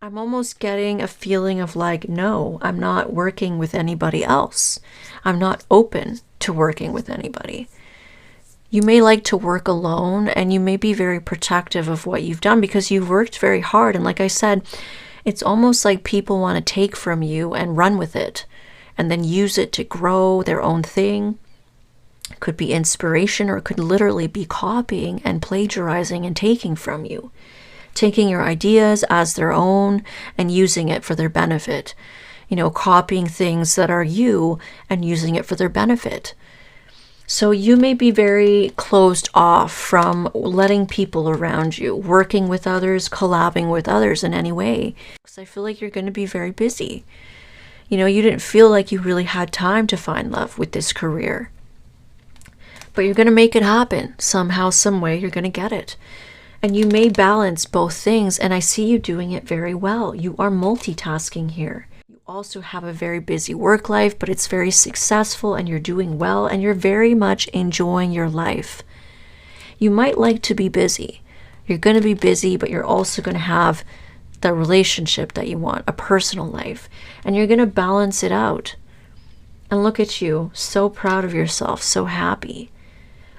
I'm almost getting a feeling of like, no, I'm not working with anybody else. I'm not open to working with anybody. You may like to work alone, and you may be very protective of what you've done because you've worked very hard. And like I said, it's almost like people want to take from you and run with it and then use it to grow their own thing. It could be inspiration, or it could literally be copying and plagiarizing and taking from you, taking your ideas as their own and using it for their benefit. You know, copying things that are you and using it for their benefit. So you may be very closed off from letting people around you, working with others, collabing with others in any way. Because I feel like you're going to be very busy. You know, you didn't feel like you really had time to find love with this career. But you're going to make it happen. Somehow, some way, you're going to get it. And you may balance both things, and I see you doing it very well. You are multitasking here. Also have a very busy work life, but it's very successful and you're doing well and you're very much enjoying your life. You might like to be busy. You're going to be busy, but you're also going to have the relationship that you want, a personal life, and you're going to balance it out. And look at you, so proud of yourself, so happy.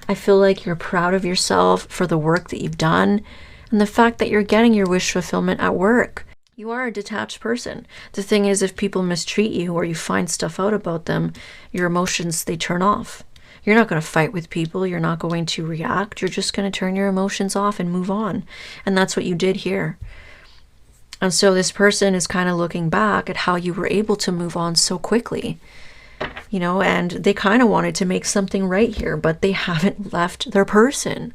I feel like you're proud of yourself for the work that you've done and the fact that you're getting your wish fulfillment at work. You are a detached person. The thing is, if people mistreat you or you find stuff out about them, your emotions, they turn off. You're not going to fight with people. You're not going to react. You're just going to turn your emotions off and move on. And that's what you did here. And so this person is kind of looking back at how you were able to move on so quickly. You know, and they kind of wanted to make something right here, but they haven't left their person.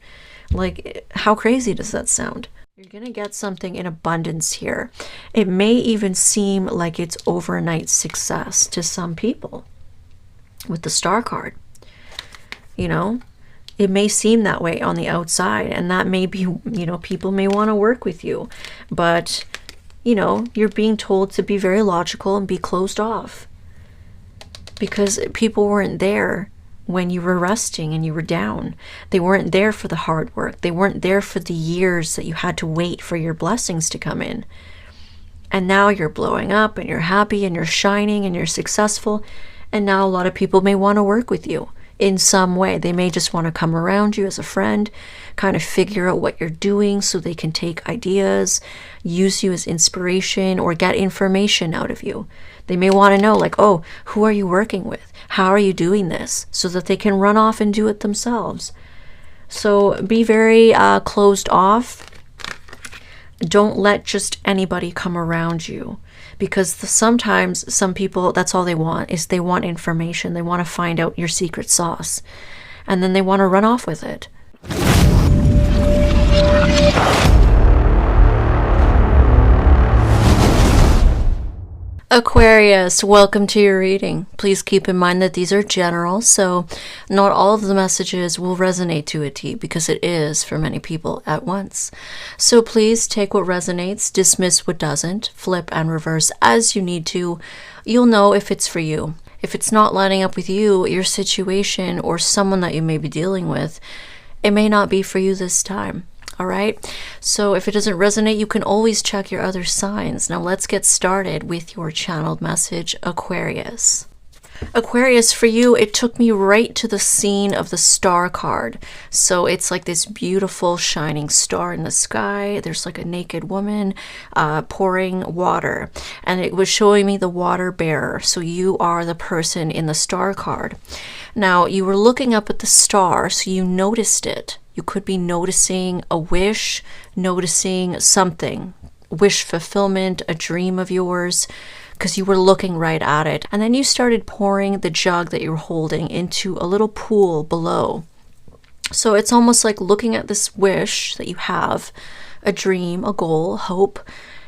Like, how crazy does that sound? You're going to get something in abundance here. It may even seem like it's overnight success to some people with the star card. You know, it may seem that way on the outside, and that may be, you know, people may want to work with you, but, you know, you're being told to be very logical and be closed off because people weren't there when you were resting and you were down. They weren't there for the hard work. They weren't there for the years that you had to wait for your blessings to come in. And now you're blowing up and you're happy and you're shining and you're successful. And now a lot of people may want to work with you in some way. They may just want to come around you as a friend, kind of figure out what you're doing so they can take ideas, use you as inspiration, or get information out of you. They may want to know, like, oh, who are you working with? How are you doing this? So that they can run off and do it themselves. So be very closed off. Don't let just anybody come around you. Because sometimes some people, that's all they want, is they want information. They want to find out your secret sauce. And then they want to run off with it. Aquarius, welcome to your reading. Please keep in mind that these are general, so not all of the messages will resonate to a T because it is for many people at once. So please take what resonates, dismiss what doesn't, flip and reverse as you need to. You'll know if it's for you. If it's not lining up with you, your situation, or someone that you may be dealing with, it may not be for you this time. All right, so if it doesn't resonate, you can always check your other signs. Now let's get started with your channeled message, Aquarius. Aquarius, for you, it took me right to the scene of the star card. So it's like this beautiful shining star in the sky. There's like a naked woman pouring water, and it was showing me the water bearer. So you are the person in the star card. Now you were looking up at the star, so you noticed it. You could be noticing a wish, noticing something, wish fulfillment, a dream of yours, because you were looking right at it. And then you started pouring the jug that you were holding into a little pool below. So it's almost like looking at this wish that you have, a dream, a goal, hope,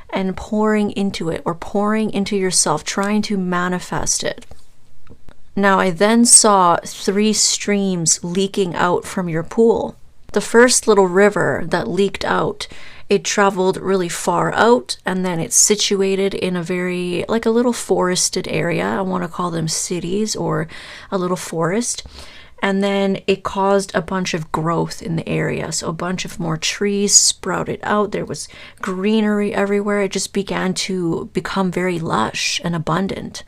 and pouring into it, or pouring into yourself, trying to manifest it. Now I then saw 3 streams leaking out from your pool. The first little river that leaked out, it traveled really far out, and then it's situated in a very, like a little forested area. I want to call them cities or a little forest. And then it caused a bunch of growth in the area. So a bunch of more trees sprouted out. There was greenery everywhere. It just began to become very lush and abundant.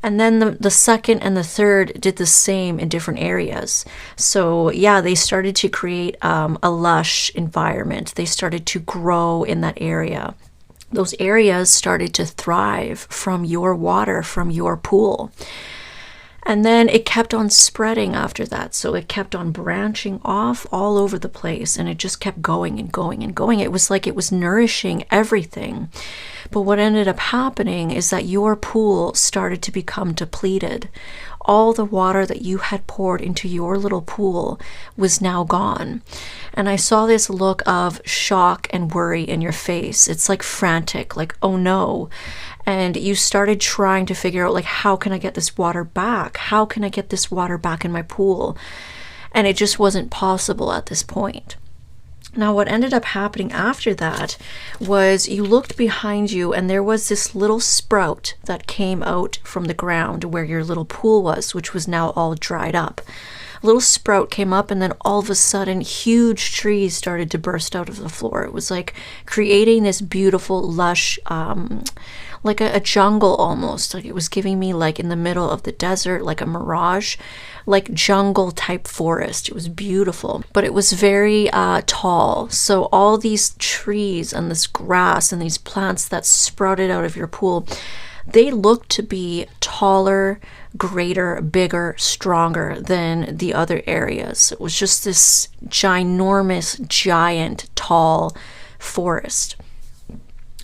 And then the second and the third did the same in different areas. So yeah, they started to create a lush environment. They started to grow in that area. Those areas started to thrive from your water, from your pool. And then it kept on spreading after that. So it kept on branching off all over the place, and it just kept going and going and going. It was like it was nourishing everything. But what ended up happening is that your pool started to become depleted. All the water that you had poured into your little pool was now gone. And I saw this look of shock and worry in your face. It's like frantic, like, oh no. And you started trying to figure out, like, how can I get this water back? How can I get this water back in my pool? And it just wasn't possible at this point. Now, what ended up happening after that was you looked behind you, and there was this little sprout that came out from the ground where your little pool was, which was now all dried up. A little sprout came up, and then all of a sudden, huge trees started to burst out of the floor. It was like creating this beautiful, lush, like a jungle almost. Like it was giving me, like, in the middle of the desert, like a mirage, like jungle type forest. It was beautiful, but it was very tall. So all these trees and this grass and these plants that sprouted out of your pool, they looked to be taller, greater, bigger, stronger than the other areas. It was just this ginormous, giant, tall forest.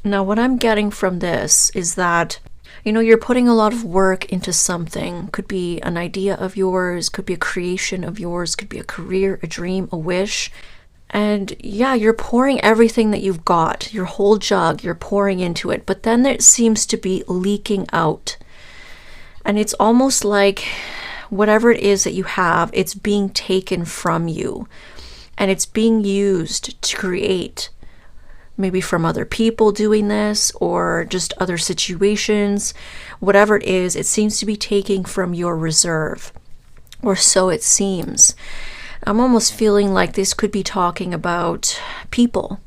Now, what I'm getting from this is that, you know, you're putting a lot of work into something. Could be an idea of yours, could be a creation of yours, could be a career, a dream, a wish. And yeah, you're pouring everything that you've got, your whole jug, you're pouring into it. But then it seems to be leaking out. And it's almost like whatever it is that you have, it's being taken from you. And it's being used to create, maybe from other people doing this or just other situations. Whatever it is, it seems to be taking from your reserve, or so it seems. I'm almost feeling like this could be talking about people.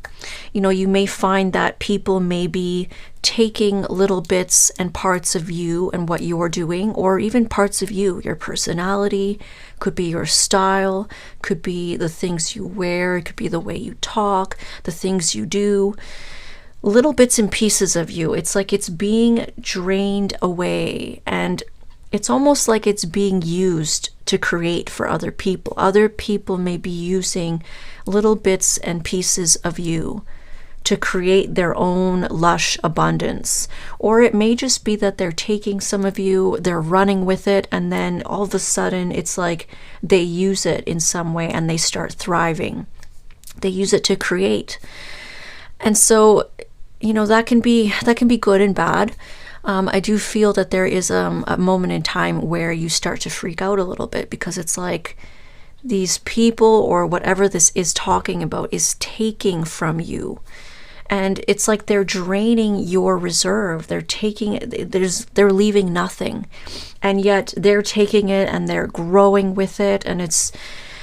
You know, you may find that people may be taking little bits and parts of you and what you're doing, or even parts of you, your personality, could be your style, could be the things you wear, it could be the way you talk, the things you do, little bits and pieces of you. It's like it's being drained away, and it's almost like it's being used to create for other people. Other people may be using little bits and pieces of you to create their own lush abundance. Or it may just be that they're taking some of you, they're running with it, and then all of a sudden it's like they use it in some way and they start thriving. They use it to create. And so, you know, that can be good and bad. I do feel that there is a moment in time where you start to freak out a little bit, because it's like these people or whatever this is talking about is taking from you. And it's like they're draining your reserve. They're taking it, they're leaving nothing. And yet they're taking it and they're growing with it. And it's,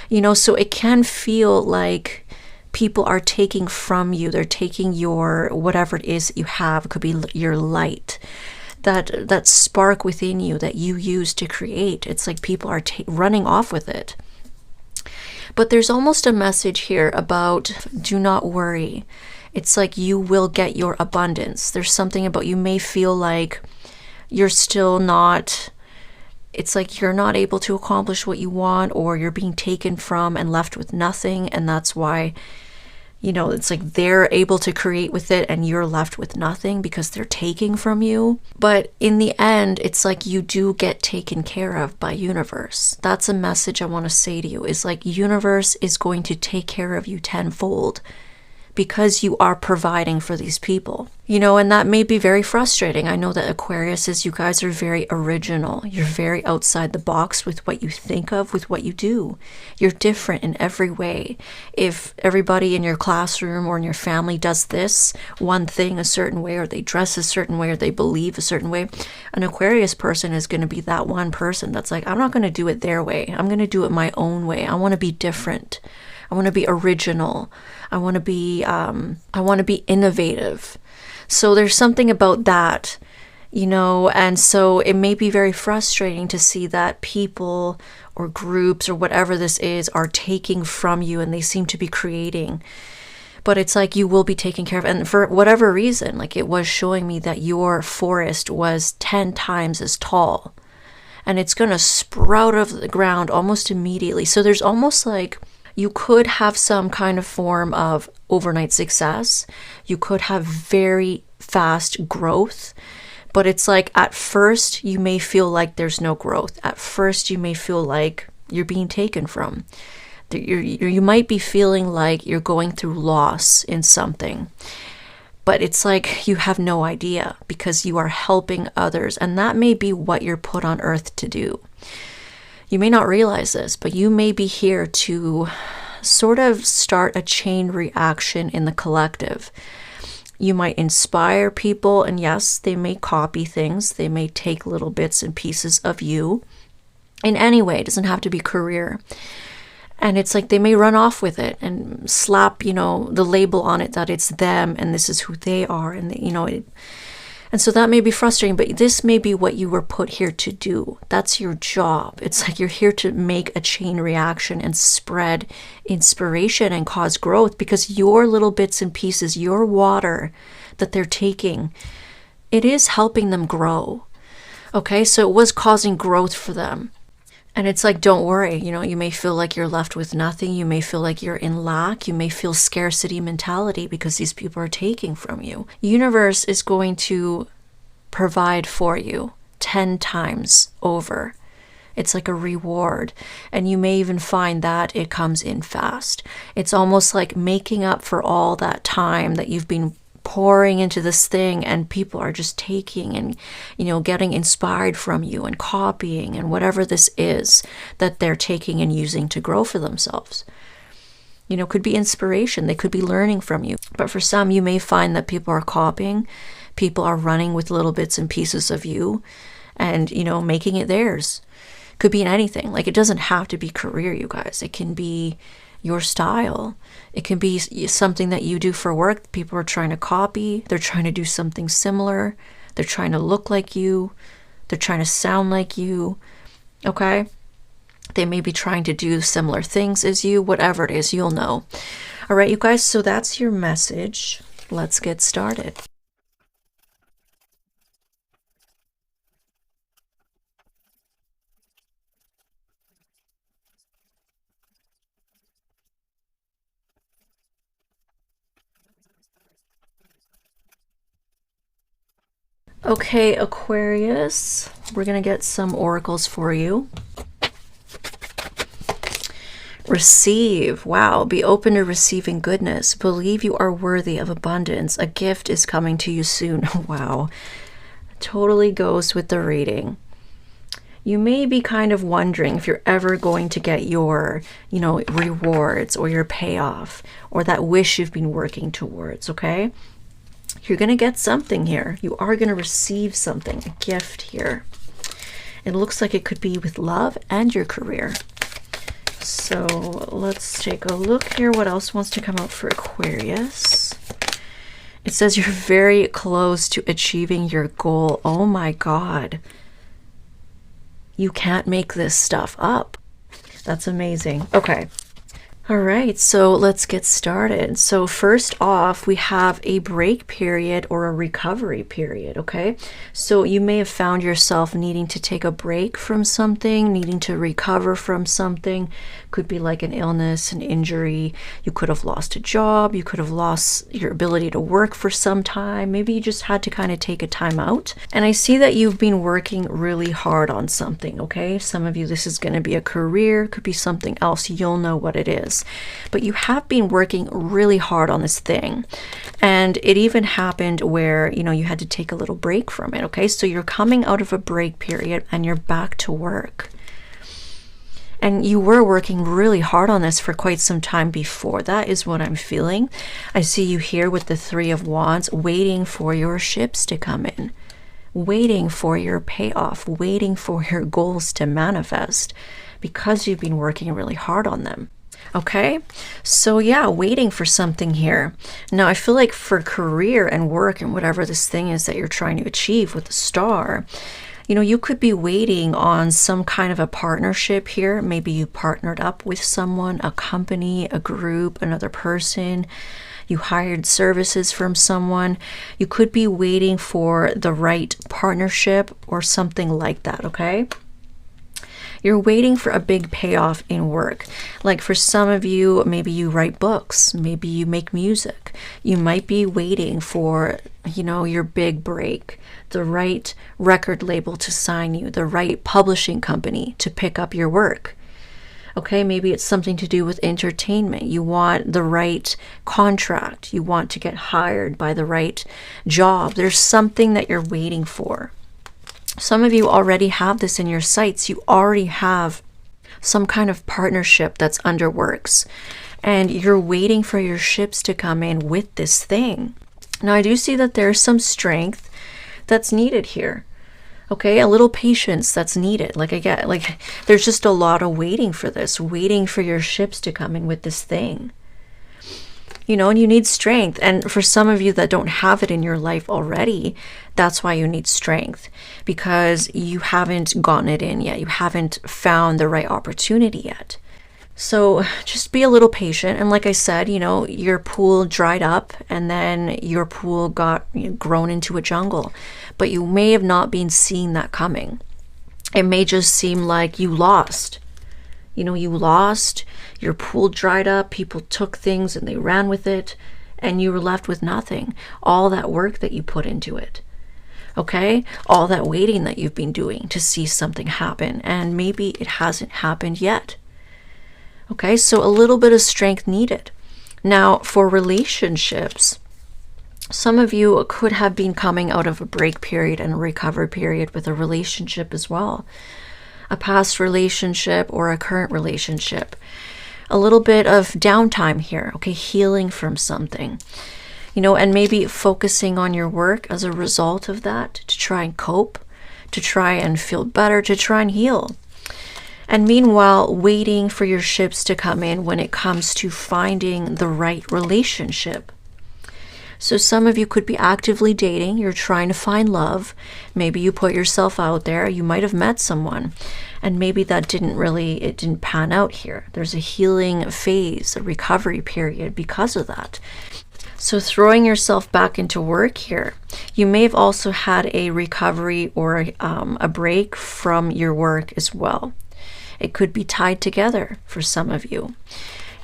you know, so it can feel like people are taking from you. They're taking your, whatever it is that you have. It could be your light, that spark within you that you use to create. It's like people are running off with it. But there's almost a message here about do not worry. It's like you will get your abundance. There's something about you may feel like you're still not, it's like you're not able to accomplish what you want, or you're being taken from and left with nothing. And that's why, you know, it's like they're able to create with it and you're left with nothing because they're taking from you. But in the end, it's like you do get taken care of by universe. That's a message I want to say to you, is like universe is going to take care of you tenfold, because you are providing for these people. You know, and that may be very frustrating. I know that Aquarius, you guys are very original. You're very outside the box with what you think of, with what you do. You're different in every way. If everybody in your classroom or in your family does this one thing a certain way, or they dress a certain way, or they believe a certain way, an Aquarius person is going to be that one person that's like, I'm not going to do it their way. I'm going to do it my own way. I want to be different. I want to be original. I want to be innovative. So there's something about that, you know, and so it may be very frustrating to see that people or groups or whatever this is are taking from you, and they seem to be creating. But it's like you will be taken care of. And for whatever reason, like it was showing me that your forest was 10 times as tall, and it's going to sprout out of the ground almost immediately. So there's almost like you could have some kind of form of overnight success. You could have very fast growth, but it's like at first you may feel like there's no growth. At first you may feel like you're being taken from. You might be feeling like you're going through loss in something, but it's like you have no idea because you are helping others, and that may be what you're put on earth to do. You may not realize this, but you may be here to sort of start a chain reaction in the collective. You might inspire people, and yes, they may copy things. They may take little bits and pieces of you in any way. It doesn't have to be career. And it's like they may run off with it and slap, you know, the label on it that it's them and this is who they are. And, you know, and so that may be frustrating, but this may be what you were put here to do. That's your job. It's like you're here to make a chain reaction and spread inspiration and cause growth, because your little bits and pieces, your water that they're taking, it is helping them grow. Okay, so it was causing growth for them. And it's like, don't worry, you know, you may feel like you're left with nothing. You may feel like you're in lack. You may feel scarcity mentality because these people are taking from you. Universe is going to provide for you 10 times over. It's like a reward. And you may even find that it comes in fast. It's almost like making up for all that time that you've been pouring into this thing, and people are just taking and, you know, getting inspired from you and copying and whatever this is that they're taking and using to grow for themselves. You know, could be inspiration. They could be learning from you. But for some, you may find that people are copying. People are running with little bits and pieces of you and, you know, making it theirs. Could be in anything. Like, it doesn't have to be career, you guys. It can be your style. It can be something that you do for work. People are trying to copy. They're trying to do something similar. They're trying to look like you. They're trying to sound like you. Okay? They may be trying to do similar things as you. Whatever it is, you'll know. All right, you guys, so that's your message. Let's get started. Okay, Aquarius, we're going to get some oracles for you. Receive. Wow. Be open to receiving goodness. Believe you are worthy of abundance. A gift is coming to you soon. Wow. Totally goes with the reading. You may be kind of wondering if you're ever going to get your, you know, rewards or your payoff or that wish you've been working towards, okay? You're going to get something here. You are going to receive something, a gift here. It looks like it could be with love and your career. So let's take a look here. What else wants to come out for Aquarius? It says you're very close to achieving your goal. Oh my God. You can't make this stuff up. That's amazing. Okay. All right, so let's get started. So first off, we have a break period or a recovery period, okay? So you may have found yourself needing to take a break from something, needing to recover from something. Could be like an illness, an injury. You could have lost a job. You could have lost your ability to work for some time. Maybe you just had to kind of take a time out. And I see that you've been working really hard on something, okay? Some of you, this is going to be a career. Could be something else. You'll know what it is. this, but you have been working really hard on this thing. And it even happened where, you know, you had to take a little break from it, okay? So you're coming out of a break period and you're back to work. And you were working really hard on this for quite some time before. That is what I'm feeling. I see you here with the Three of Wands, waiting for your ships to come in, waiting for your payoff, waiting for your goals to manifest, because you've been working really hard on them. Okay, so yeah, waiting for something here. Now, I feel like for career and work and whatever this thing is that you're trying to achieve with the Star, you know, you could be waiting on some kind of a partnership here. Maybe you partnered up with someone, a company, a group, another person. You hired services from someone. You could be waiting for the right partnership or something like that, okay? You're waiting for a big payoff in work. Like for some of you, maybe you write books, maybe you make music. You might be waiting for, you know, your big break, the right record label to sign you, the right publishing company to pick up your work. Okay, maybe it's something to do with entertainment. You want the right contract. You want to get hired by the right job. There's something that you're waiting for. Some of you already have this in your sights. You already have some kind of partnership that's under works, and you're waiting for your ships to come in with this thing. Now, I do see that there's some strength that's needed here. Okay, a little patience that's needed. Like I get, like there's just a lot of waiting for this, waiting for your ships to come in with this thing. You know, and you need strength. And for some of you that don't have it in your life already, that's why you need strength, because you haven't gotten it in yet. You haven't found the right opportunity yet. So just be a little patient. And like I said, you know, your pool dried up and then your pool got grown into a jungle, but you may have not been seeing that coming. It may just seem like you lost. You know, you lost, your pool dried up, people took things and they ran with it, and you were left with nothing. All that work that you put into it. Okay? All that waiting that you've been doing to see something happen, and maybe it hasn't happened yet. Okay, so a little bit of strength needed. Now, for relationships, some of you could have been coming out of a break period and a recovery period with a relationship as well. A past relationship or a current relationship. A little bit of downtime here, okay, healing from something. You know, and maybe focusing on your work as a result of that to try and cope, to try and feel better, to try and heal. And meanwhile, waiting for your ships to come in when it comes to finding the right relationship. So some of you could be actively dating. You're trying to find love. Maybe you put yourself out there. You might have met someone, and maybe that it didn't pan out here. There's a healing phase, a recovery period because of that. So throwing yourself back into work here, you may have also had a recovery or a break from your work as well. It could be tied together for some of you.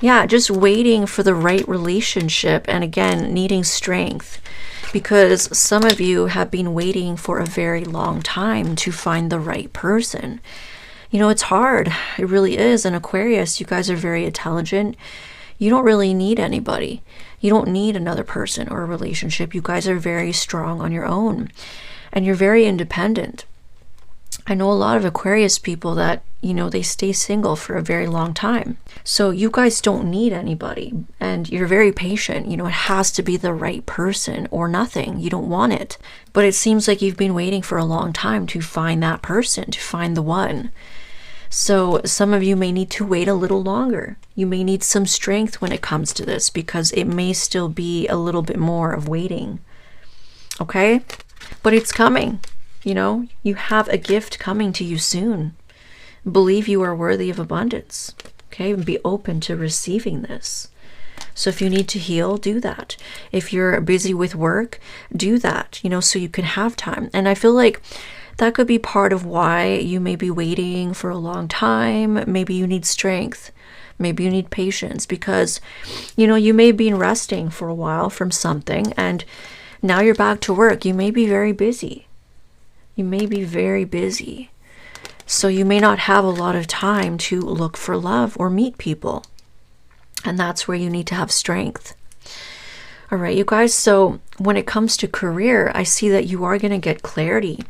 Yeah, just waiting for the right relationship, and again, needing strength, because some of you have been waiting for a very long time to find the right person. You know, it's hard. It really is. And Aquarius, you guys are very intelligent. You don't really need anybody. You don't need another person or a relationship. You guys are very strong on your own, and you're very independent. I know a lot of Aquarius people that, you know, they stay single for a very long time. So you guys don't need anybody, and you're very patient. You know, it has to be the right person or nothing. You don't want it. But it seems like you've been waiting for a long time to find that person, to find the one. So some of you may need to wait a little longer. You may need some strength when it comes to this, because it may still be a little bit more of waiting. Okay? But it's coming. You know, you have a gift coming to you soon. Believe you are worthy of abundance. Okay? And be open to receiving this. So if you need to heal, do that. If you're busy with work, do that, you know, so you can have time. And I feel like that could be part of why you may be waiting for a long time. Maybe you need strength. Maybe you need patience, because, you know, you may have been resting for a while from something, and now you're back to work. You may be very busy. You may be very busy. So you may not have a lot of time to look for love or meet people. And that's where you need to have strength. All right, you guys. So when it comes to career, I see that you are going to get clarity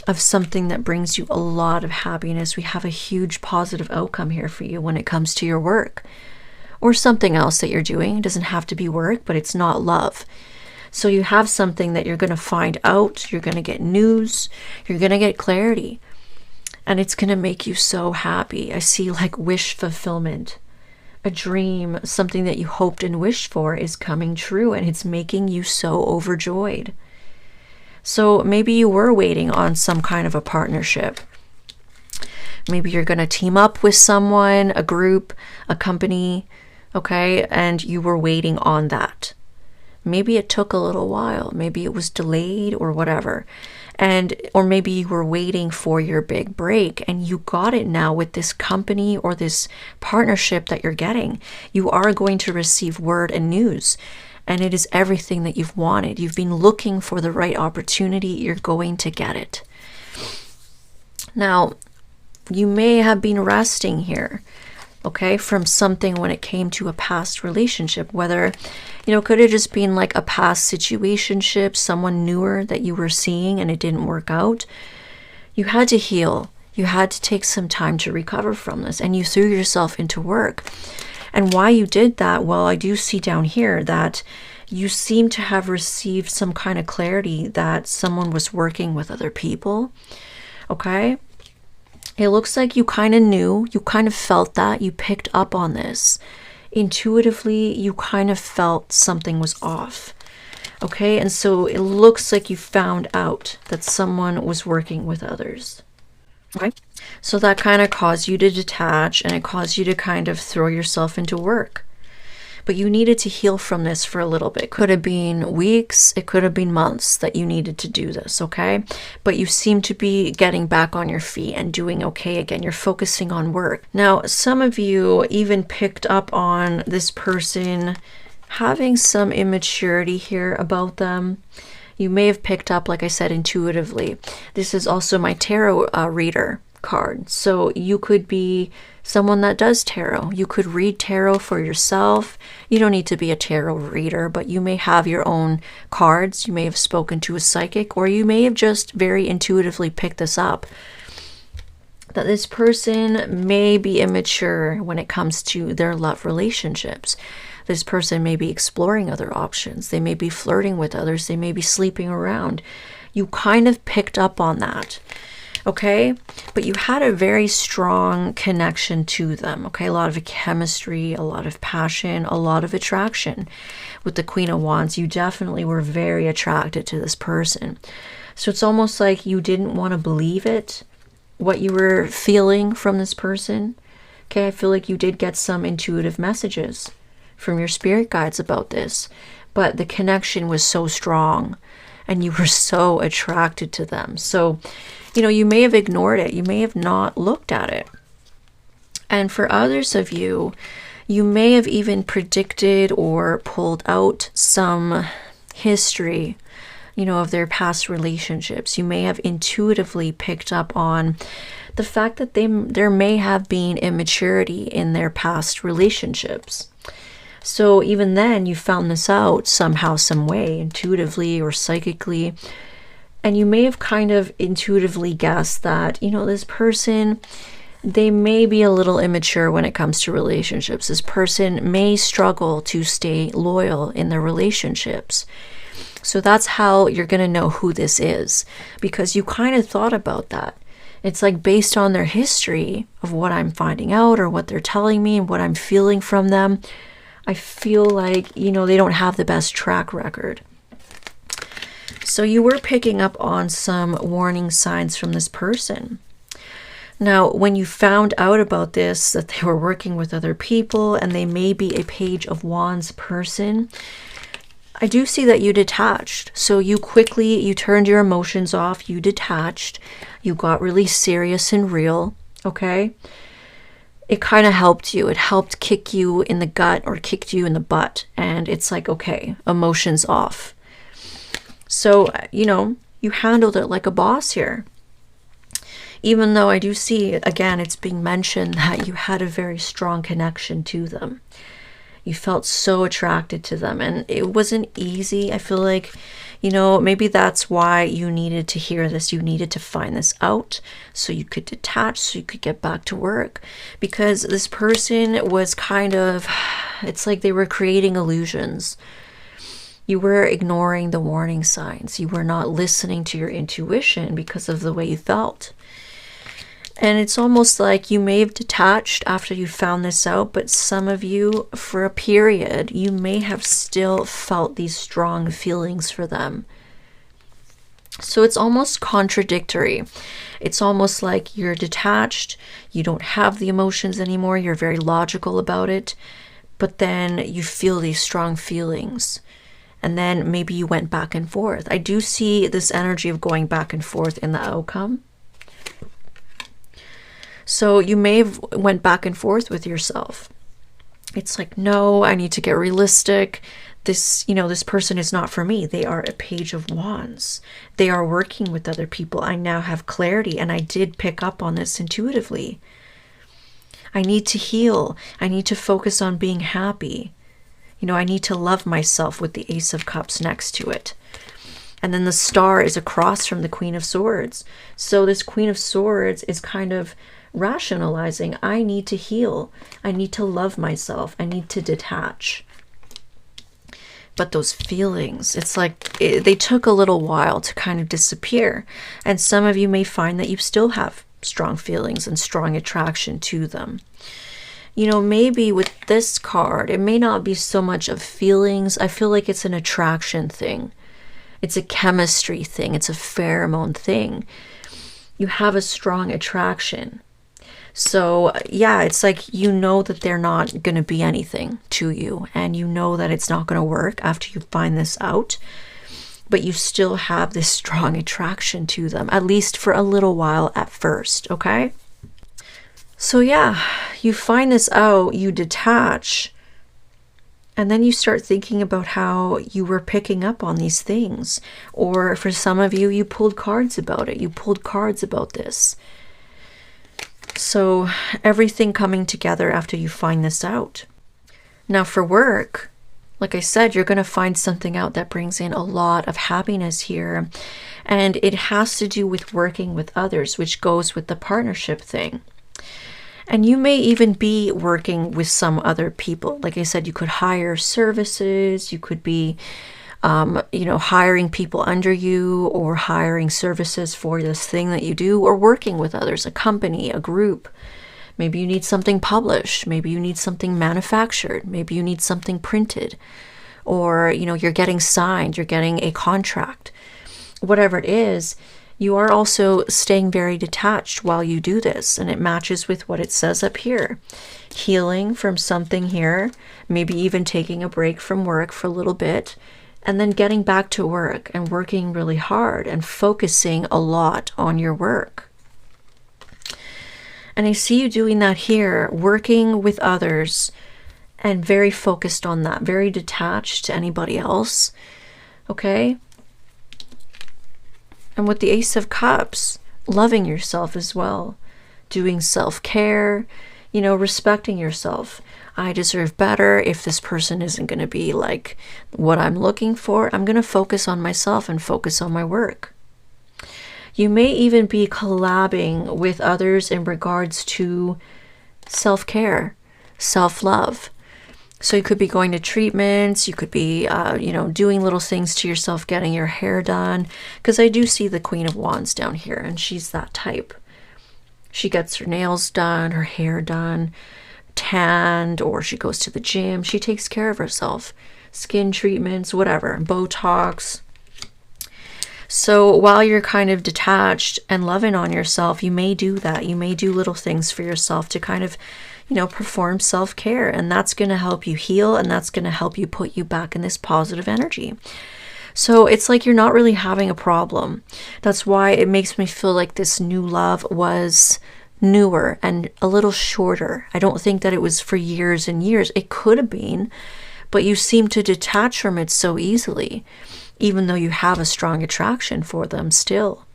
of something that brings you a lot of happiness. We have a huge positive outcome here for you when it comes to your work or something else that you're doing. It doesn't have to be work, but it's not love. So you have something that you're going to find out. You're going to get news. You're going to get clarity. And it's going to make you so happy. I see like wish fulfillment. A dream, something that you hoped and wished for is coming true, and it's making you so overjoyed. So maybe you were waiting on some kind of a partnership. Maybe you're going to team up with someone, a group, a company, okay? And you were waiting on that. Maybe it took a little while. Maybe it was delayed or whatever. Or maybe you were waiting for your big break and you got it now with this company or this partnership that you're getting. You are going to receive word and news, and it is everything that you've wanted. You've been looking for the right opportunity. You're going to get it. Now, you may have been resting here, okay, from something when it came to a past relationship, whether, could have just been like a past situationship, someone newer that you were seeing and it didn't work out. You had to heal. You had to take some time to recover from this, and you threw yourself into work. And why you did that, well, I do see down here that you seem to have received some kind of clarity that someone was working with other people, okay? It looks like you kind of knew, you kind of felt that, you picked up on this. Intuitively, you kind of felt something was off. Okay, and so it looks like you found out that someone was working with others. Okay, so that kind of caused you to detach, and it caused you to kind of throw yourself into work. But you needed to heal from this for a little bit. Could have been weeks, it could have been months that you needed to do this, okay? But you seem to be getting back on your feet and doing okay again. You're focusing on work. Now, some of you even picked up on this person having some immaturity here about them. You may have picked up, like I said, intuitively. This is also my tarot reader card. So you could be someone that does tarot. You could read tarot for yourself. You don't need to be a tarot reader, but you may have your own cards. You may have spoken to a psychic, or you may have just very intuitively picked this up. That this person may be immature when it comes to their love relationships. This person may be exploring other options. They may be flirting with others. They may be sleeping around. You kind of picked up on that. Okay, but you had a very strong connection to them, okay? A lot of chemistry, a lot of passion, a lot of attraction. With the Queen of Wands, you definitely were very attracted to this person. So it's almost like you didn't want to believe it, what you were feeling from this person. Okay, I feel like you did get some intuitive messages from your spirit guides about this, but the connection was so strong and you were so attracted to them. So, you may have ignored it. You may have not looked at it. And for others of you, you may have even predicted or pulled out some history, of their past relationships. You may have intuitively picked up on the fact that there may have been immaturity in their past relationships. So even then, you found this out somehow, some way, intuitively or psychically. And you may have kind of intuitively guessed that, this person, they may be a little immature when it comes to relationships. This person may struggle to stay loyal in their relationships. So that's how you're going to know who this is, because you kind of thought about that. It's like based on their history of what I'm finding out or what they're telling me and what I'm feeling from them, I feel like, they don't have the best track record. So you were picking up on some warning signs from this person. Now, when you found out about this, that they were working with other people and they may be a Page of Wands person, I do see that you detached. So you turned your emotions off, you detached, you got really serious and real, okay? It kind of helped you. It helped kick you in the gut or kicked you in the butt. And it's like, okay, emotions off. So, you handled it like a boss here. Even though I do see, again, it's being mentioned that you had a very strong connection to them. You felt so attracted to them, and it wasn't easy. I feel like, you know, maybe that's why you needed to hear this. You needed to find this out so you could detach, so you could get back to work. Because this person was kind of, it's like they were creating illusions. You were ignoring the warning signs. You were not listening to your intuition because of the way you felt. And it's almost like you may have detached after you found this out, but some of you, for a period, you may have still felt these strong feelings for them. So it's almost contradictory. It's almost like you're detached, you don't have the emotions anymore, you're very logical about it, but then you feel these strong feelings. And then maybe you went back and forth. I do see this energy of going back and forth in the outcome. So you may have went back and forth with yourself. It's like, no, I need to get realistic. This, you know, this person is not for me. They are a Page of Wands. They are working with other people. I now have clarity, and I did pick up on this intuitively. I need to heal. I need to focus on being happy. You know, I need to love myself with the Ace of Cups next to it. And then the Star is across from the Queen of Swords. So this Queen of Swords is kind of rationalizing, I need to heal. I need to love myself. I need to detach. But those feelings, it's like they took a little while to kind of disappear. And some of you may find that you still have strong feelings and strong attraction to them. You know, maybe with this card, it may not be so much of feelings. I feel like it's an attraction thing. It's a chemistry thing. It's a pheromone thing. You have a strong attraction. So yeah, it's like, you know that they're not going to be anything to you, and you know that it's not going to work after you find this out, but you still have this strong attraction to them, at least for a little while at first, okay? So yeah, you find this out, you detach, and then you start thinking about how you were picking up on these things. Or for some of you, you pulled cards about it. You pulled cards about this. So everything coming together after you find this out. Now for work, like I said, you're going to find something out that brings in a lot of happiness here. And it has to do with working with others, which goes with the partnership thing. And you may even be working with some other people. Like I said, you could hire services, you could be you know, hiring people under you, or hiring services for this thing that you do, or working with others, a company, a group. Maybe you need something published. Maybe you need something manufactured. Maybe you need something printed, or, you know, you're getting signed, you're getting a contract. Whatever it is, you are also staying very detached while you do this, and it matches with what it says up here. Healing from something here, maybe even taking a break from work for a little bit, and then getting back to work and working really hard and focusing a lot on your work. And I see you doing that here, working with others and very focused on that, very detached to anybody else, okay? And with the Ace of Cups, loving yourself as well, doing self-care, you know, respecting yourself. I deserve better. If this person isn't going to be like what I'm looking for, I'm going to focus on myself and focus on my work. You may even be collabing with others in regards to self-care, self-love. So you could be going to treatments, you could be, you know, doing little things to yourself, getting your hair done. Because I do see the Queen of Wands down here, and she's that type. She gets her nails done, her hair done, tanned, or she goes to the gym. She takes care of herself. Skin treatments, whatever, Botox. So while you're kind of detached and loving on yourself, you may do that. You may do little things for yourself to kind of, you know, perform self-care, and that's going to help you heal, and that's going to help you put you back in this positive energy. So it's like you're not really having a problem. That's why it makes me feel like this new love was newer and a little shorter. I don't think that it was for years and years. It could have been, but you seem to detach from it so easily, even though you have a strong attraction for them still.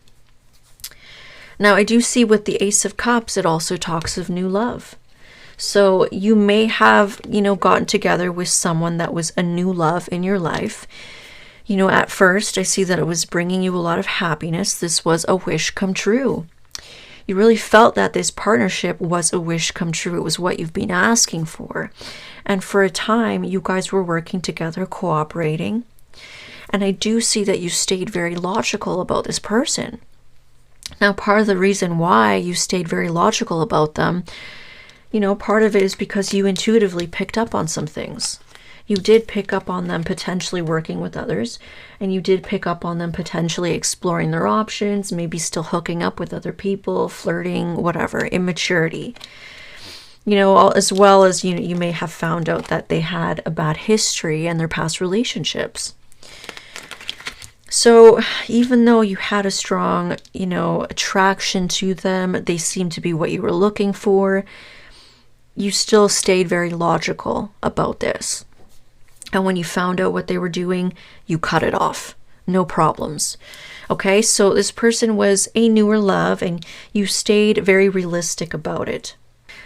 Now, I do see with the Ace of Cups, it also talks of new love. So you may have, gotten together with someone that was a new love in your life. At first, I see that it was bringing you a lot of happiness. This was a wish come true. You really felt that this partnership was a wish come true. It was what you've been asking for. And for a time, you guys were working together, cooperating. And I do see that you stayed very logical about this person. Now, part of the reason why you stayed very logical about them, part of it is because you intuitively picked up on some things. You did pick up on them potentially working with others, and you did pick up on them potentially exploring their options, maybe still hooking up with other people, flirting, whatever, immaturity. As well as, you may have found out that they had a bad history in their past relationships. So even though you had a strong, attraction to them, they seemed to be what you were looking for, you still stayed very logical about this. And when you found out what they were doing, you cut it off. No problems. Okay, so this person was a newer love and you stayed very realistic about it.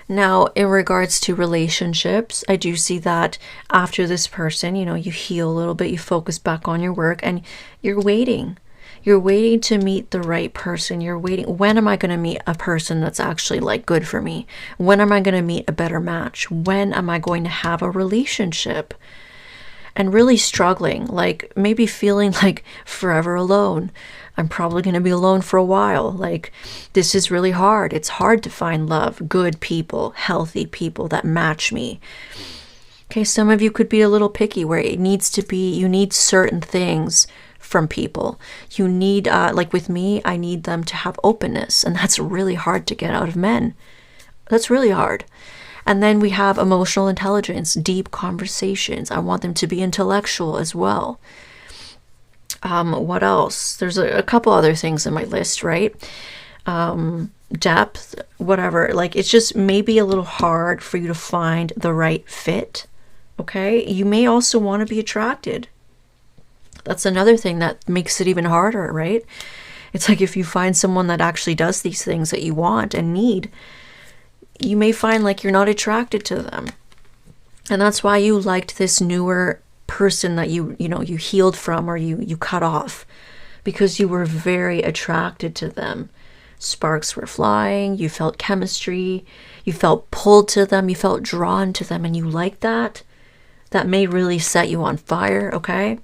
Now, in regards to relationships, I do see that after this person, you heal a little bit, you focus back on your work and you're waiting. You're waiting to meet the right person. You're waiting. When am I going to meet a person that's actually good for me? When am I going to meet a better match? When am I going to have a relationship? And really struggling, maybe feeling forever alone. I'm probably going to be alone for a while. This is really hard. It's hard to find love, good people, healthy people that match me. Okay, some of you could be a little picky where it needs to be, you need certain things from people. You need, with me, I need them to have openness. And that's really hard to get out of men. That's really hard. And then we have emotional intelligence, deep conversations. I want them to be intellectual as well. What else? There's a couple other things in my list, right? Depth, whatever. It's just maybe a little hard for you to find the right fit. Okay? You may also want to be attracted. That's another thing that makes it even harder, right? It's if you find someone that actually does these things that you want and need, you may find you're not attracted to them. And that's why you liked this newer person that you healed from or you cut off, because you were very attracted to them. Sparks were flying, you felt chemistry, you felt pulled to them, you felt drawn to them, and you liked that. That may really set you on fire, okay?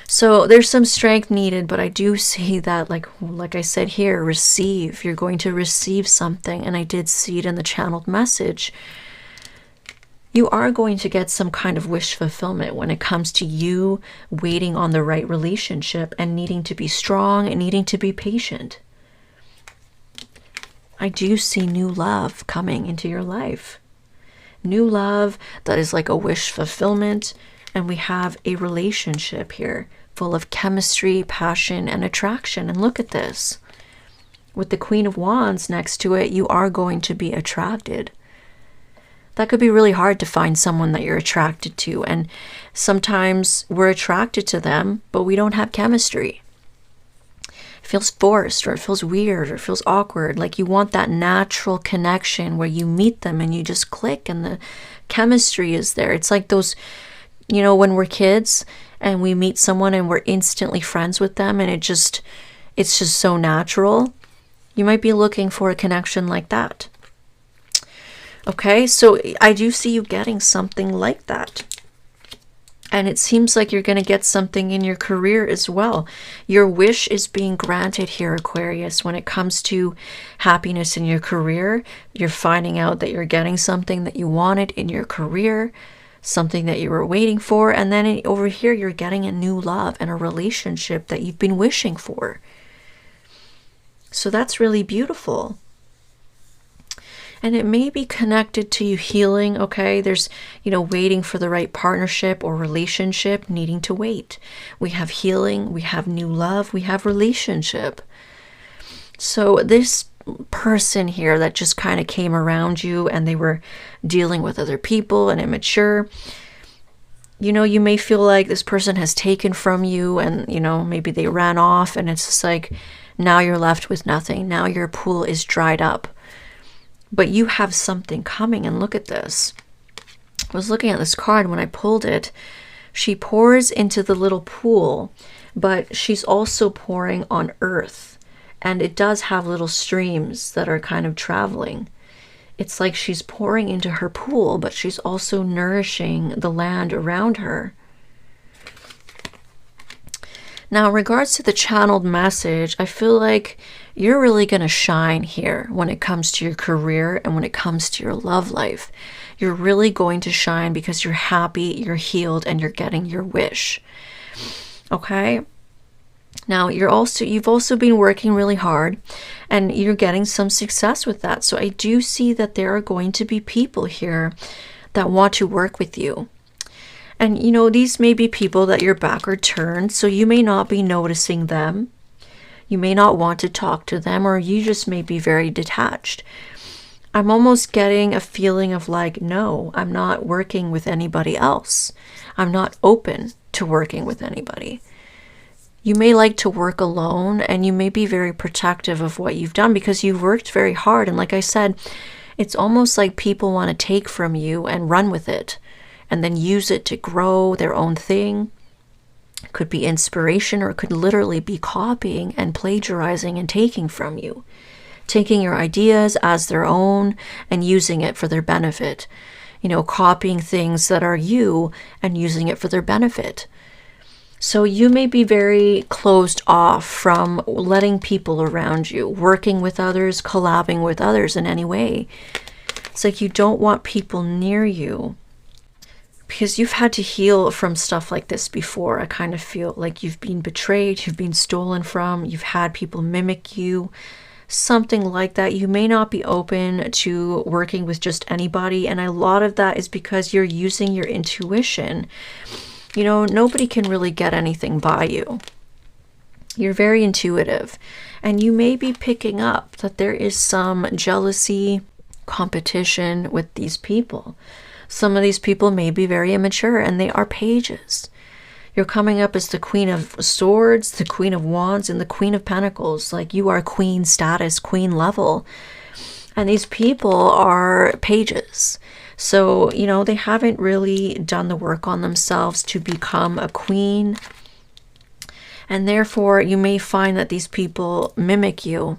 So there's some strength needed, but I do see that, like I said here, receive. You're going to receive something, and I did see it in the channeled message. You are going to get some kind of wish fulfillment when it comes to you waiting on the right relationship and needing to be strong and needing to be patient. I do see new love coming into your life. New love that is like a wish fulfillment. And we have a relationship here full of chemistry, passion, and attraction. And look at this. With the Queen of Wands next to it, you are going to be attracted. That could be really hard to find someone that you're attracted to. And sometimes we're attracted to them, but we don't have chemistry. It feels forced, or it feels weird, or it feels awkward. You want that natural connection where you meet them and you just click and the chemistry is there. It's like those, when we're kids and we meet someone and we're instantly friends with them and it's just so natural. You might be looking for a connection like that. Okay, so I do see you getting something like that. And it seems like you're going to get something in your career as well. Your wish is being granted here, Aquarius. When it comes to happiness in your career, you're finding out that you're getting something that you wanted in your career, something that you were waiting for. And then over here, you're getting a new love and a relationship that you've been wishing for. So that's really beautiful. And it may be connected to you healing, okay? There's, waiting for the right partnership or relationship, needing to wait. We have healing, we have new love, we have relationship. So this person here that just kind of came around you and they were dealing with other people and immature, you may feel like this person has taken from you and, maybe they ran off and it's just now you're left with nothing. Now your pool is dried up. but you have something coming. And look at this. I was looking at this card when I pulled it. She pours into the little pool, but she's also pouring on earth. And it does have little streams that are kind of traveling. It's like she's pouring into her pool, but she's also nourishing the land around her. Now, in regards to the channeled message, I feel like you're really going to shine here when it comes to your career and when it comes to your love life. You're really going to shine because you're happy, you're healed, and you're getting your wish. Okay? Now, you've also been working really hard and you're getting some success with that. So I do see that there are going to be people here that want to work with you. And, you know, these may be people that your back are turned, so you may not be noticing them. You may not want to talk to them, or you just may be very detached. I'm almost getting a feeling of like, no, I'm not working with anybody else. I'm not open to working with anybody. You may like to work alone, and you may be very protective of what you've done because you've worked very hard. And like I said, it's almost like people want to take from you and run with it and then use it to grow their own thing. It could be inspiration, or it could literally be copying and plagiarizing and taking from you, taking your ideas as their own and using it for their benefit. You know, copying things that are you and using it for their benefit. So you may be very closed off from letting people around you, working with others, collabing with others in any way. It's like you don't want people near you because you've had to heal from stuff like this before. I kind of feel like you've been betrayed, you've been stolen from, you've had people mimic you, something like that. You may not be open to working with just anybody, and a lot of that is because you're using your intuition. You know, nobody can really get anything by you. You're very intuitive, and you may be picking up that there is some jealousy, competition with these people. Some of these people may be very immature, and they are pages. You're coming up as the Queen of Swords, the Queen of Wands, and the Queen of Pentacles. Like, you are queen status, queen level. And these people are pages. So, you know, they haven't really done the work on themselves to become a queen. And therefore, you may find that these people mimic you.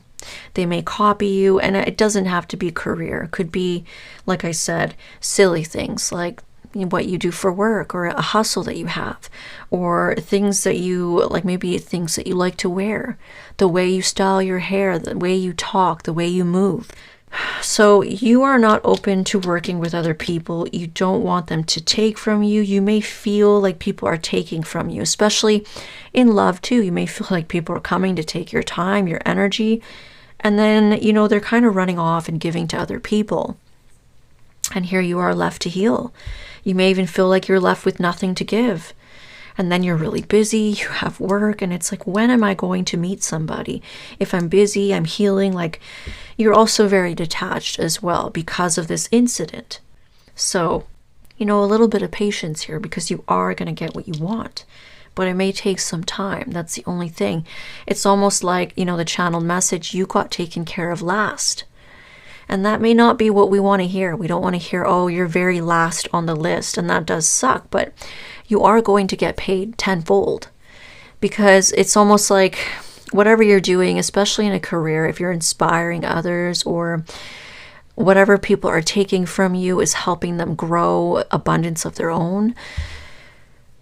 They may copy you, and it doesn't have to be career. It could be, like I said, silly things like what you do for work, or a hustle that you have, or things that you like, maybe things that you like to wear, the way you style your hair, the way you talk, the way you move. So you are not open to working with other people. You don't want them to take from you. You may feel like people are taking from you, especially in love too. You may feel like people are coming to take your time, your energy, and then, you know, they're kind of running off and giving to other people. And here you are left to heal. You may even feel like you're left with nothing to give. And then you're really busy, you have work, and it's like, when am I going to meet somebody? If I'm busy, I'm healing. Like, you're also very detached as well because of this incident. So, you know, a little bit of patience here, because you are going to get what you want. But it may take some time. That's the only thing. It's almost like, you know, the channeled message, you got taken care of last. And that may not be what we want to hear. We don't want to hear, oh, you're very last on the list. And that does suck. But you are going to get paid tenfold, because it's almost like whatever you're doing, especially in a career, if you're inspiring others or whatever people are taking from you is helping them grow abundance of their own,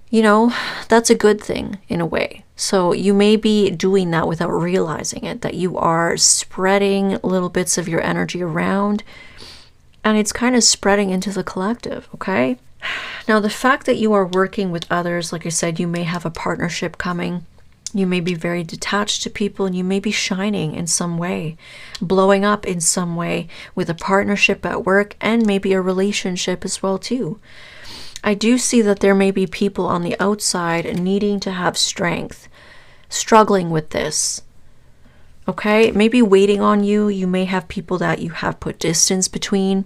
you know, that's a good thing in a way. So you may be doing that without realizing it, that you are spreading little bits of your energy around, and it's kind of spreading into the collective, okay? Now, the fact that you are working with others, like I said, you may have a partnership coming. You may be very detached to people, and you may be shining in some way, blowing up in some way with a partnership at work, and maybe a relationship as well too. I do see that there may be people on the outside needing to have strength, struggling with this. Okay, maybe waiting on you. You may have people that you have put distance between.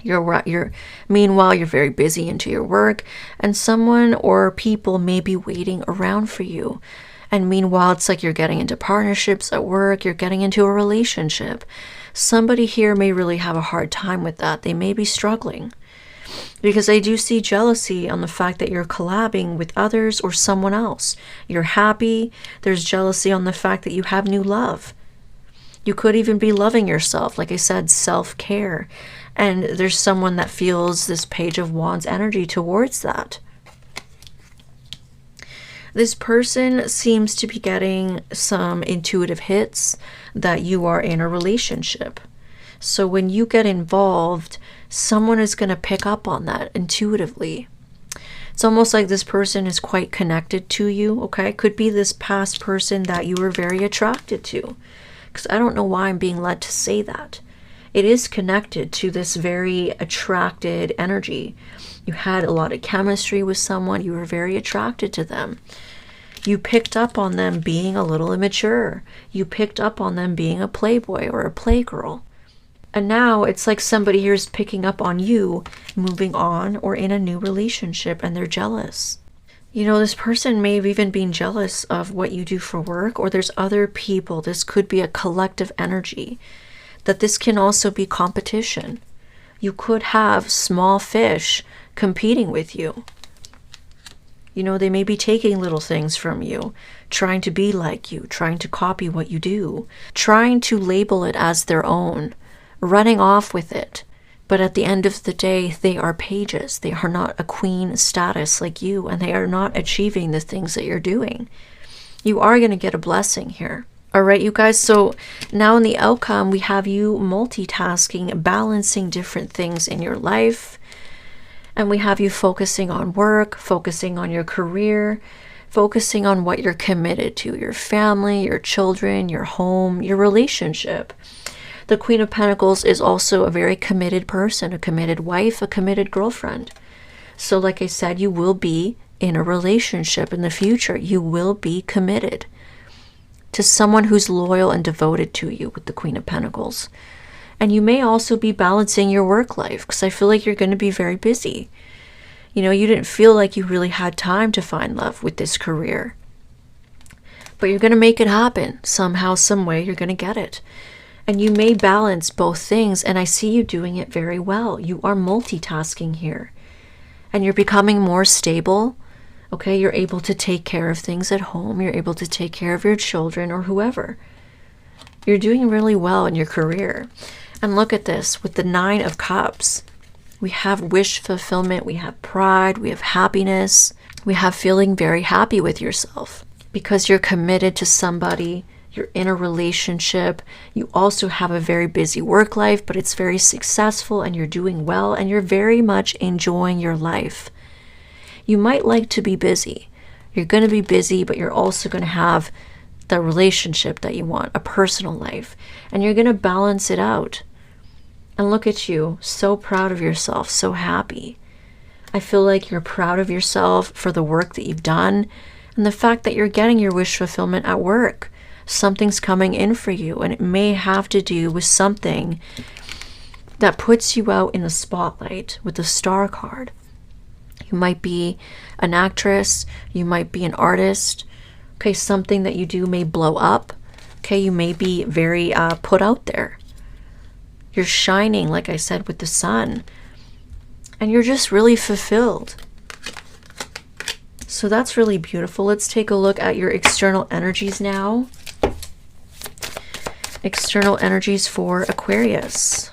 Meanwhile, you're very busy into your work, and someone or people may be waiting around for you. And meanwhile, it's like you're getting into partnerships at work, you're getting into a relationship. somebody here may really have a hard time with that. They may be struggling. Because I do see jealousy on the fact that you're collabing with others or someone else. You're happy. There's jealousy on the fact that you have new love. You could even be loving yourself. Like I said, self-care. And there's someone that feels this Page of Wands energy towards that. This person seems to be getting some intuitive hits that you are in a relationship. So when you get involved, someone is going to pick up on that intuitively. It's almost like this person is quite connected to you, okay? It could be this past person that you were very attracted to. Because I don't know why I'm being led to say that. It is connected to this very attracted energy. You had a lot of chemistry with someone. You were very attracted to them. You picked up on them being a little immature. You picked up on them being a playboy or a playgirl. And now it's like somebody here is picking up on you, moving on or in a new relationship, and they're jealous. You know, this person may have even been jealous of what you do for work, or there's other people. This could be a collective energy. That this can also be competition. You could have small fish competing with you. You know, they may be taking little things from you, trying to be like you, trying to copy what you do, trying to label it as their own, running off with it. But at the end of the day, they are pages. They are not a queen status like you, and they are not achieving the things that you're doing. You are going to get a blessing here. All right, you guys, so now in the outcome, we have you multitasking, balancing different things in your life. And we have you focusing on work, focusing on your career, focusing on what you're committed to, your family, your children, your home, your relationship. The Queen of Pentacles is also a very committed person, a committed wife, a committed girlfriend. So like I said, you will be in a relationship in the future. You will be committed to someone who's loyal and devoted to you with the Queen of Pentacles. And you may also be balancing your work life, because I feel like you're going to be very busy. You know, you didn't feel like you really had time to find love with this career. But you're going to make it happen. Somehow, some way, you're going to get it. And you may balance both things, and I see you doing it very well. You are multitasking here. And you're becoming more stable. Okay, you're able to take care of things at home. You're able to take care of your children or whoever. You're doing really well in your career. And look at this, with the 9 of Cups. We have wish fulfillment, we have pride, we have happiness. We have feeling very happy with yourself because you're committed to somebody. You're in a relationship. You also have a very busy work life, but it's very successful and you're doing well and you're very much enjoying your life. You might like to be busy. You're going to be busy, but you're also going to have the relationship that you want, a personal life, and you're going to balance it out. And look at you, so proud of yourself, so happy. I feel like you're proud of yourself for the work that you've done and the fact that you're getting your wish fulfillment at work. Something's coming in for you, and it may have to do with something that puts you out in the spotlight with the Star card. You might be an actress, you might be an artist. Okay, something that you do may blow up. Okay, you may be very put out there. You're shining, like I said, with the sun. And you're just really fulfilled. So that's really beautiful. Let's take a look at your external energies now. External energies for Aquarius.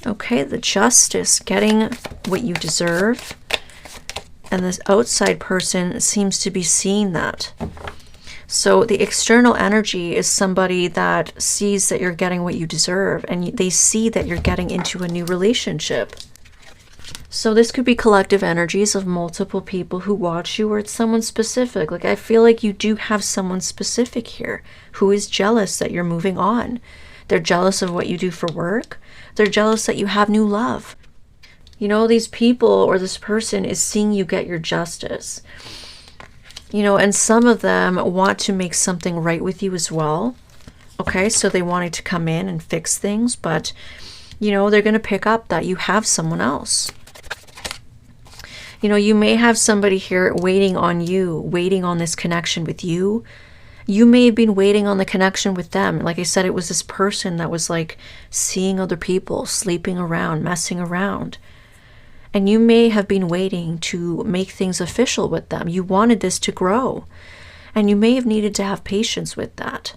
Okay, the Justice, getting what you deserve. And this outside person seems to be seeing that. So the external energy is somebody that sees that you're getting what you deserve, and they see that you're getting into a new relationship. So this could be collective energies of multiple people who watch you, or it's someone specific. Like I feel like you do have someone specific here who is jealous that you're moving on. They're jealous of what you do for work. They're jealous that you have new love. You know, these people or this person is seeing you get your justice. You know, and some of them want to make something right with you as well. Okay, so they wanted to come in and fix things, but, you know, they're going to pick up that you have someone else. You know, you may have somebody here waiting on you, waiting on this connection with you, You may have been waiting on the connection with them. Like I said, it was this person that was like seeing other people, sleeping around, messing around. And you may have been waiting to make things official with them. You wanted this to grow. And you may have needed to have patience with that.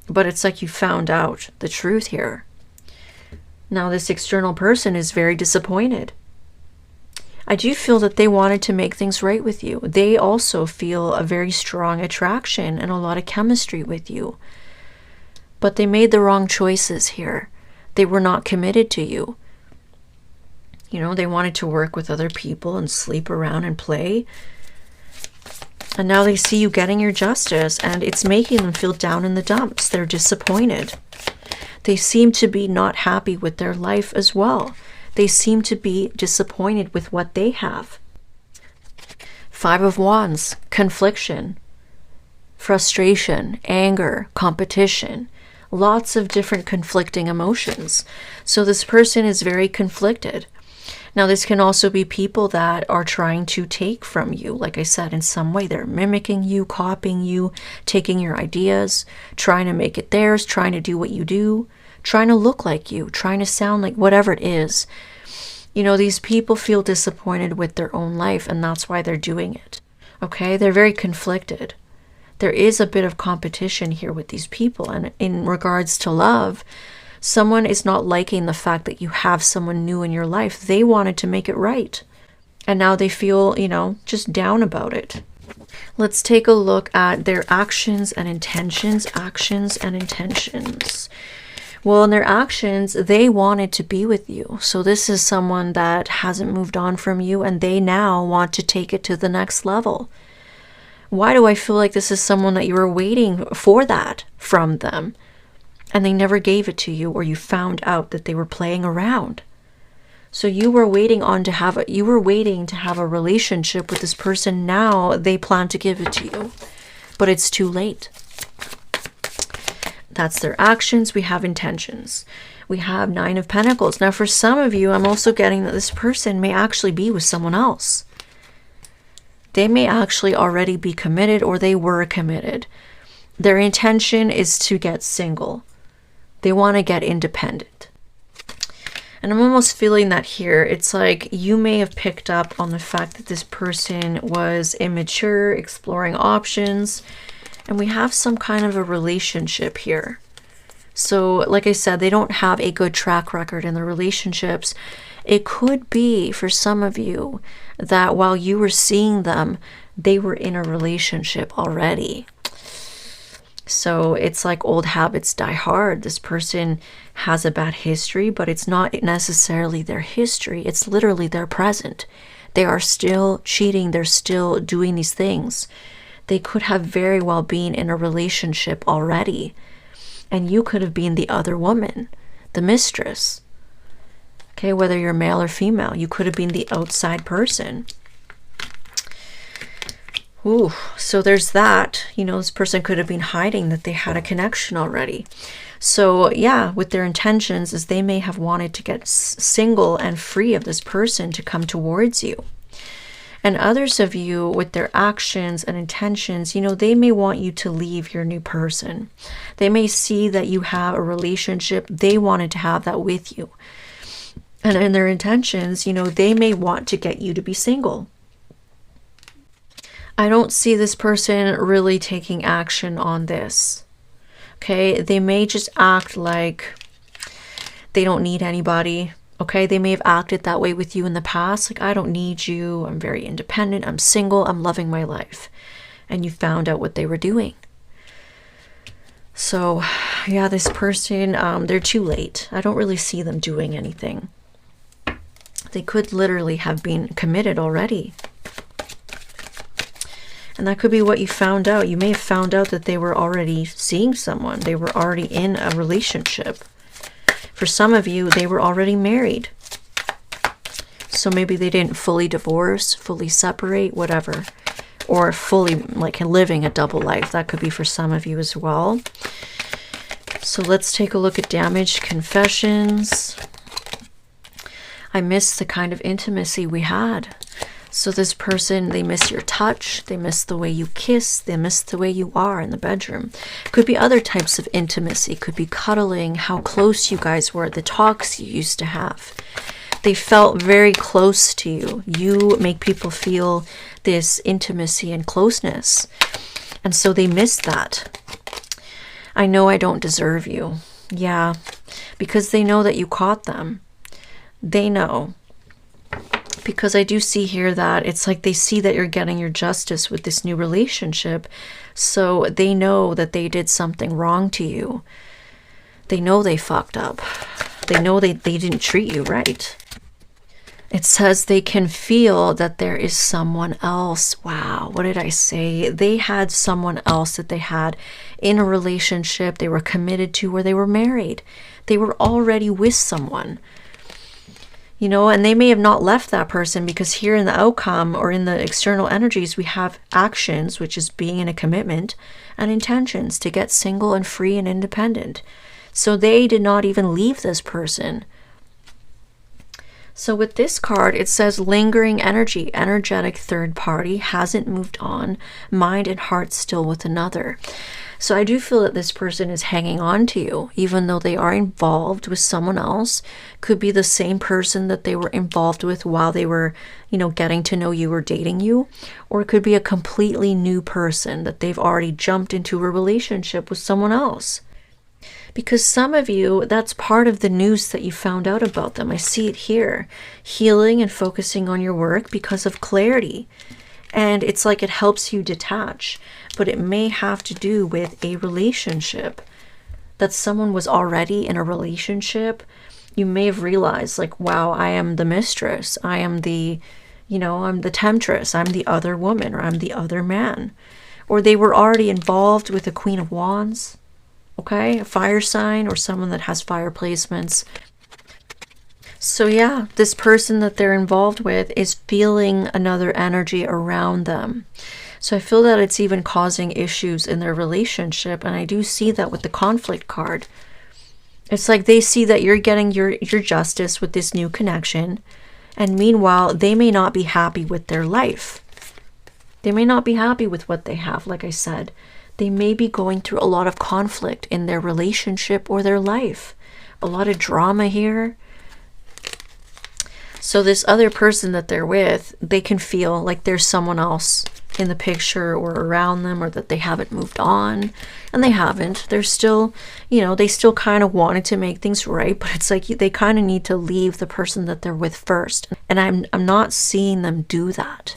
But it's like you found out the truth here. Now this external person is very disappointed. I do feel that they wanted to make things right with you. They also feel a very strong attraction and a lot of chemistry with you. But they made the wrong choices here. They were not committed to you. You know, they wanted to work with other people and sleep around and play. And now they see you getting your justice, and it's making them feel down in the dumps. They're disappointed. They seem to be not happy with their life as well. They seem to be disappointed with what they have. 5 of Wands, confliction, frustration, anger, competition, lots of different conflicting emotions. So this person is very conflicted. Now, this can also be people that are trying to take from you. Like I said, in some way, they're mimicking you, copying you, taking your ideas, trying to make it theirs, trying to do what you do, trying to look like you, trying to sound like whatever it is. You know, these people feel disappointed with their own life, and that's why they're doing it. Okay? They're very conflicted. There is a bit of competition here with these people. And in regards to love, someone is not liking the fact that you have someone new in your life. They wanted to make it right. And now they feel, you know, just down about it. Let's take a look at their actions and intentions. Actions and intentions. Well, in their actions, they wanted to be with you. So this is someone that hasn't moved on from you, and they now want to take it to the next level. Why do I feel like this is someone that you were waiting for that from them, and they never gave it to you, or you found out that they were playing around? So you were waiting to have a relationship with this person. Now they plan to give it to you, but it's too late. That's their actions. We have intentions. We have 9 of Pentacles. Now, for some of you, I'm also getting that this person may actually be with someone else. They may actually already be committed, or they were committed. Their intention is to get single. They want to get independent. And I'm almost feeling that here. It's like you may have picked up on the fact that this person was immature, exploring options. And we have some kind of a relationship here. So, like I said, they don't have a good track record in their relationships. It could be, for some of you, that while you were seeing them, they were in a relationship already. So it's like old habits die hard. This person has a bad history, but it's not necessarily their history. It's literally their present. They are still cheating. They're still doing these things. They could have very well been in a relationship already. And you could have been the other woman, the mistress. Okay, whether you're male or female, you could have been the outside person. Ooh, so there's that. You know, this person could have been hiding that they had a connection already. So yeah, with their intentions is they may have wanted to get single and free of this person to come towards you. And others of you, with their actions and intentions, you know, they may want you to leave your new person. They may see that you have a relationship. They wanted to have that with you. And in their intentions, you know, they may want to get you to be single. I don't see this person really taking action on this. Okay, they may just act like they don't need anybody. Okay, they may have acted that way with you in the past. Like, I don't need you. I'm very independent. I'm single. I'm loving my life. And you found out what they were doing. So, yeah, this person, they're too late. I don't really see them doing anything. They could literally have been committed already. And that could be what you found out. You may have found out that they were already seeing someone. They were already in a relationship. For some of you, they were already married. So maybe they didn't fully divorce, fully separate, whatever. Or fully like living a double life. That could be for some of you as well. So let's take a look at damaged confessions. I miss the kind of intimacy we had. So this person, they miss your touch, they miss the way you kiss, they miss the way you are in the bedroom. Could be other types of intimacy, could be cuddling, how close you guys were, the talks you used to have. They felt very close to you. You make people feel this intimacy and closeness. And so they miss that. I know I don't deserve you. Yeah, because they know that you caught them. They know. Because I do see here that it's like they see that you're getting your justice with this new relationship. So they know that they did something wrong to you. They know they fucked up. They know they didn't treat you right. It says they can feel that there is someone else. Wow, what did I say? They had someone else that they had in a relationship they were committed to, where they were married. They were already with someone. You know, and they may have not left that person, because here in the outcome or in the external energies, we have actions, which is being in a commitment, and intentions to get single and free and independent. So they did not even leave this person. So with this card, it says lingering energy, energetic third party, hasn't moved on, mind and heart still with another. So I do feel that this person is hanging on to you, even though they are involved with someone else. Could be the same person that they were involved with while they were, you know, getting to know you or dating you. Or it could be a completely new person that they've already jumped into a relationship with someone else. Because some of you, that's part of the news that you found out about them. I see it here. Healing and focusing on your work because of clarity. And it's like it helps you detach. But it may have to do with a relationship. That someone was already in a relationship. You may have realized, like, wow, I am the mistress. I am the, you know, I'm the temptress. I'm the other woman, or I'm the other man. Or they were already involved with a Queen of Wands. Okay, a fire sign or someone that has fire placements. So yeah, this person that they're involved with is feeling another energy around them. So I feel that it's even causing issues in their relationship. And I do see that with the conflict card. It's like they see that you're getting your justice with this new connection. And meanwhile, they may not be happy with their life. They may not be happy with what they have, like I said. They may be going through a lot of conflict in their relationship or their life. A lot of drama here. So this other person that they're with, they can feel like there's someone else in the picture or around them, or that they haven't moved on. And they haven't. They're still, you know, they still kind of wanted to make things right, but it's like they kind of need to leave the person that they're with first. And I'm not seeing them do that.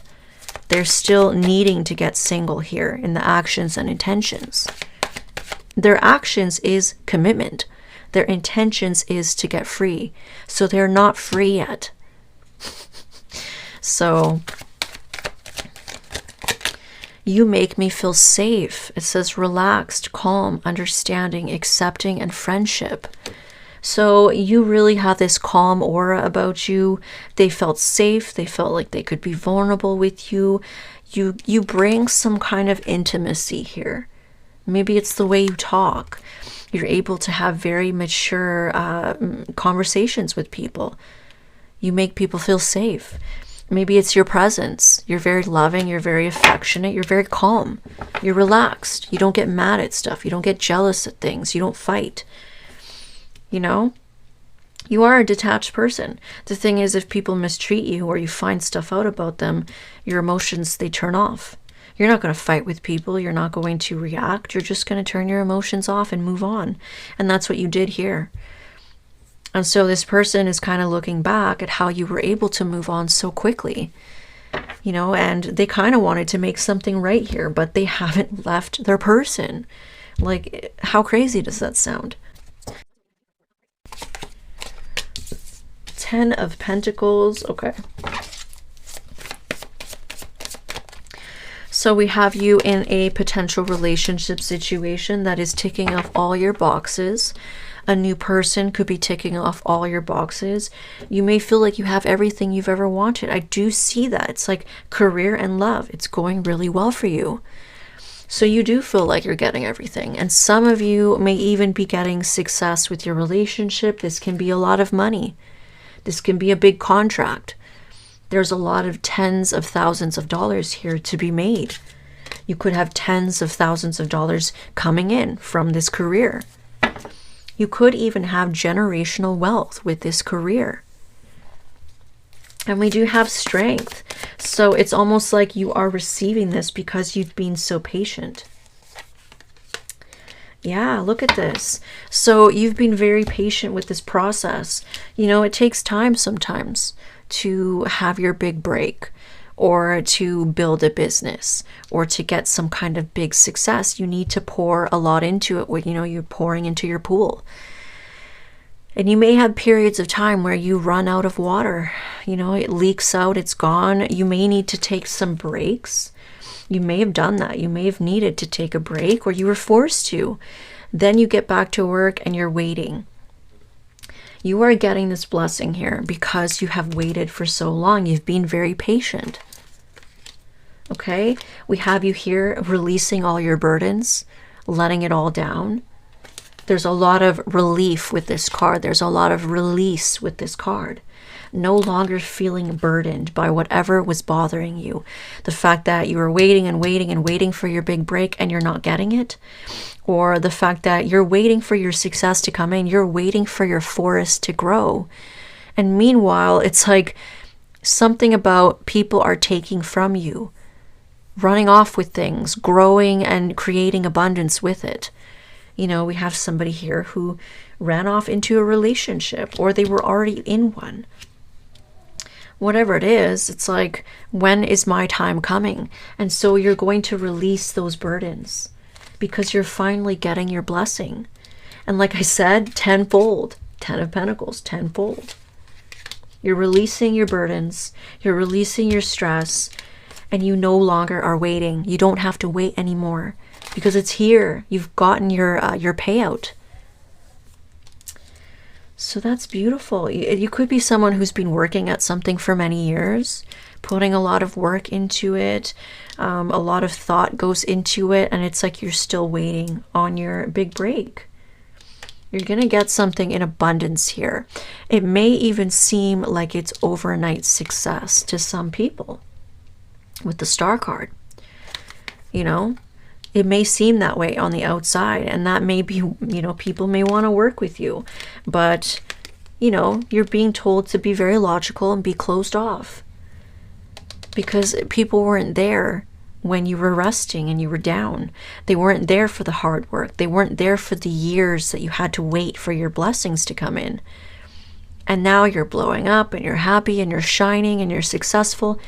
They're still needing to get single here in the actions and intentions. Their actions is commitment. Their intentions is to get free. So they're not free yet. So you make me feel safe. It says relaxed, calm, understanding, accepting, and friendship. So you really have this calm aura about you. They felt safe. They felt like they could be vulnerable with you. You bring some kind of intimacy here. Maybe it's the way you talk. You're able to have very mature conversations with people. You make people feel safe. Maybe it's your presence. You're very loving. You're very affectionate. You're very calm. You're relaxed. You don't get mad at stuff. You don't get jealous at things. You don't fight. You know, you are a detached person. The thing is, if people mistreat you or you find stuff out about them, your emotions, they turn off. You're not going to fight with people. You're not going to react. You're just going to turn your emotions off and move on. And that's what you did here. And so this person is kind of looking back at how you were able to move on so quickly. You know, and they kind of wanted to make something right here, but they haven't left their person. Like, how crazy does that sound? 10 of Pentacles. Okay. So we have you in a potential relationship situation that is ticking off all your boxes. A new person could be ticking off all your boxes. You may feel like you have everything you've ever wanted. I do see that. It's like career and love. It's going really well for you. So you do feel like you're getting everything. And some of you may even be getting success with your relationship. This can be a lot of money. This can be a big contract. There's a lot of tens of thousands of dollars here to be made. You could have tens of thousands of dollars coming in from this career. You could even have generational wealth with this career. And we do have strength. So it's almost like you are receiving this because you've been so patient. Yeah, look at this. So you've been very patient with this process. You know, it takes time sometimes to have your big break, or to build a business, or to get some kind of big success. You need to pour a lot into it when, you know, you're pouring into your pool. And you may have periods of time where you run out of water. You know, it leaks out, it's gone. You may need to take some breaks. You may have done that. You may have needed to take a break, or you were forced to. Then you get back to work and you're waiting. You are getting this blessing here because you have waited for so long. You've been very patient. Okay? We have you here releasing all your burdens, letting it all down. There's a lot of relief with this card. There's a lot of release with this card. No longer feeling burdened by whatever was bothering you. The fact that you were waiting and waiting and waiting for your big break and you're not getting it. Or the fact that you're waiting for your success to come in. You're waiting for your forest to grow. And meanwhile, it's like something about people are taking from you. Running off with things. Growing and creating abundance with it. You know, we have somebody here who ran off into a relationship, or they were already in one. Whatever it is, it's like, when is my time coming? And so you're going to release those burdens because you're finally getting your blessing. And like I said, tenfold. 10 of Pentacles, tenfold. You're releasing your burdens. You're releasing your stress. And you no longer are waiting. You don't have to wait anymore because it's here. You've gotten your payout. So that's beautiful. You could be someone who's been working at something for many years, putting a lot of work into it. A lot of thought goes into it, and it's like you're still waiting on your big break. You're going to get something in abundance here. It may even seem like it's overnight success to some people with the Star card. You know, it may seem that way on the outside, and that may be, you know, people may want to work with you, but, you know, you're being told to be very logical and be closed off because people weren't there when you were resting and you were down. They weren't there for the hard work. They weren't there for the years that you had to wait for your blessings to come in. And now you're blowing up and you're happy and you're shining and you're successful.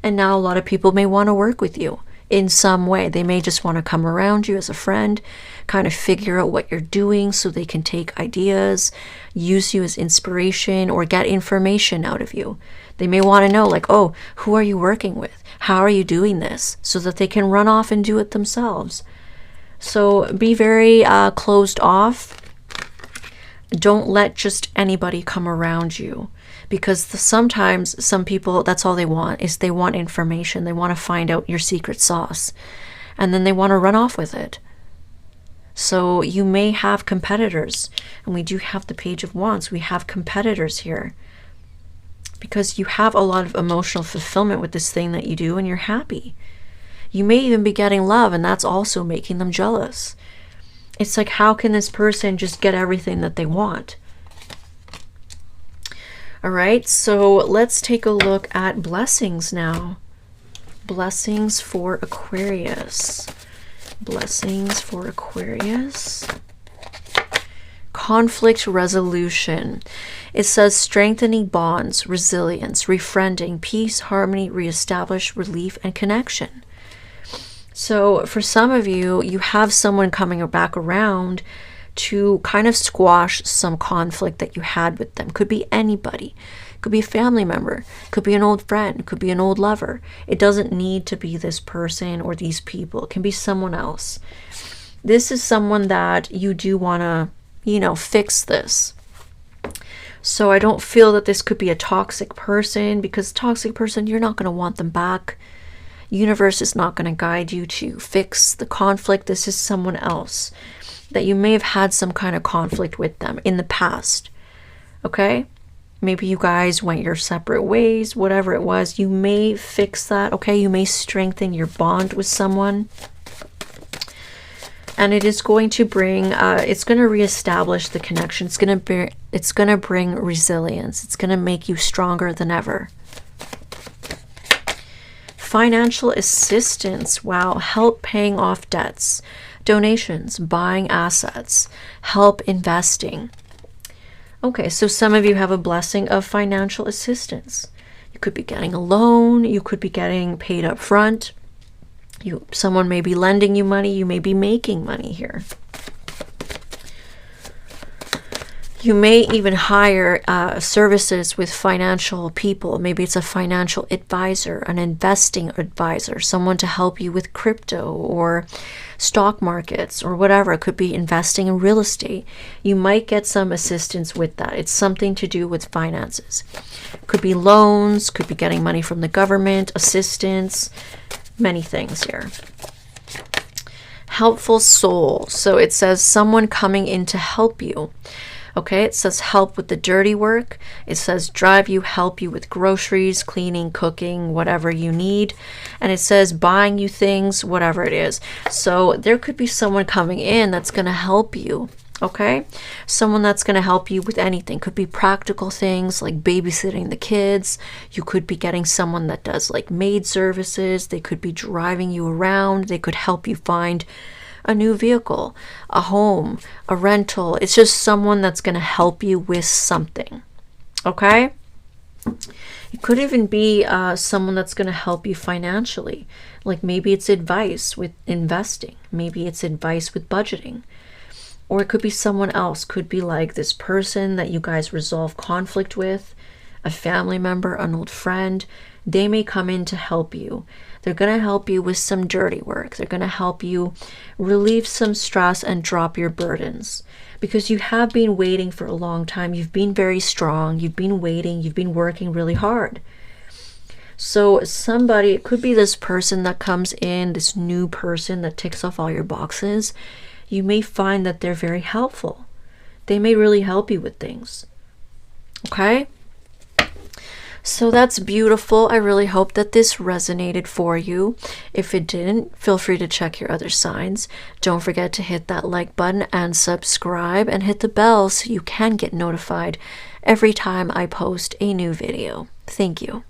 And now a lot of people may want to work with you in some way. They may just want to come around you as a friend, kind of figure out what you're doing so they can take ideas, use you as inspiration, or get information out of you. They may want to know, like, oh, who are you working with? How are you doing this? So that they can run off and do it themselves. So be very closed off. Don't let just anybody come around you. Because sometimes some people, that's all they want, is they want information. They want to find out your secret sauce. And then they want to run off with it. So you may have competitors. And we do have the Page of Wands. We have competitors here. Because you have a lot of emotional fulfillment with this thing that you do, and you're happy. You may even be getting love, and that's also making them jealous. It's like, how can this person just get everything that they want? All right, so let's take a look at blessings now. Blessings for Aquarius. Blessings for Aquarius. Conflict resolution. It says strengthening bonds, resilience, refriending, peace, harmony, reestablish, relief, and connection. So for some of you, you have someone coming back around to kind of squash some conflict that you had with them. Could be anybody. Could be a family member. Could be an old friend. Could be an old lover. It doesn't need to be this person or these people. It can be someone else. This is someone that you do want to, you know, fix this. So I don't feel that this could be a toxic person, because toxic person, you're not going to want them back. Universe is not going to guide you to fix the conflict. This is someone else that you may have had some kind of conflict with them in the past. Okay? Maybe you guys went your separate ways, whatever it was. You may fix that, okay? You may strengthen your bond with someone. And it is going to bring, it's going to reestablish the connection. It's going to bring resilience. It's going to make you stronger than ever. Financial assistance. Wow. Help paying off debts, donations, buying assets, help investing. Okay, so some of you have a blessing of financial assistance. You could be getting a loan. You could be getting paid up front. Someone may be lending you money. You may be making money here. You may even hire services with financial people. Maybe it's a financial advisor, an investing advisor, someone to help you with crypto or stock markets or whatever. It could be investing in real estate. You might get some assistance with that. It's something to do with finances. Could be loans, could be getting money from the government, assistance, many things here. Helpful soul. So it says someone coming in to help you. Okay, it says help with the dirty work. It says drive you, help you with groceries, cleaning, cooking, whatever you need. And it says buying you things, whatever it is. So there could be someone coming in that's going to help you. Okay, someone that's going to help you with anything. Could be practical things like babysitting the kids. You could be getting someone that does like maid services. They could be driving you around. They could help you find a new vehicle, a home, a rental. It's just someone that's going to help you with something. Okay? It could even be someone that's going to help you financially. Like maybe it's advice with investing. Maybe it's advice with budgeting. Or it could be someone else. Could be like this person that you guys resolve conflict with, a family member, an old friend. They may come in to help you. They're going to help you with some dirty work. They're going to help you relieve some stress and drop your burdens. Because you have been waiting for a long time. You've been very strong. You've been waiting. You've been working really hard. So somebody, it could be this person that comes in, this new person that ticks off all your boxes. You may find that they're very helpful. They may really help you with things. Okay? So that's beautiful. I really hope that this resonated for you. If it didn't, feel free to check your other signs. Don't forget to hit that like button and subscribe and hit the bell so you can get notified every time I post a new video. Thank you.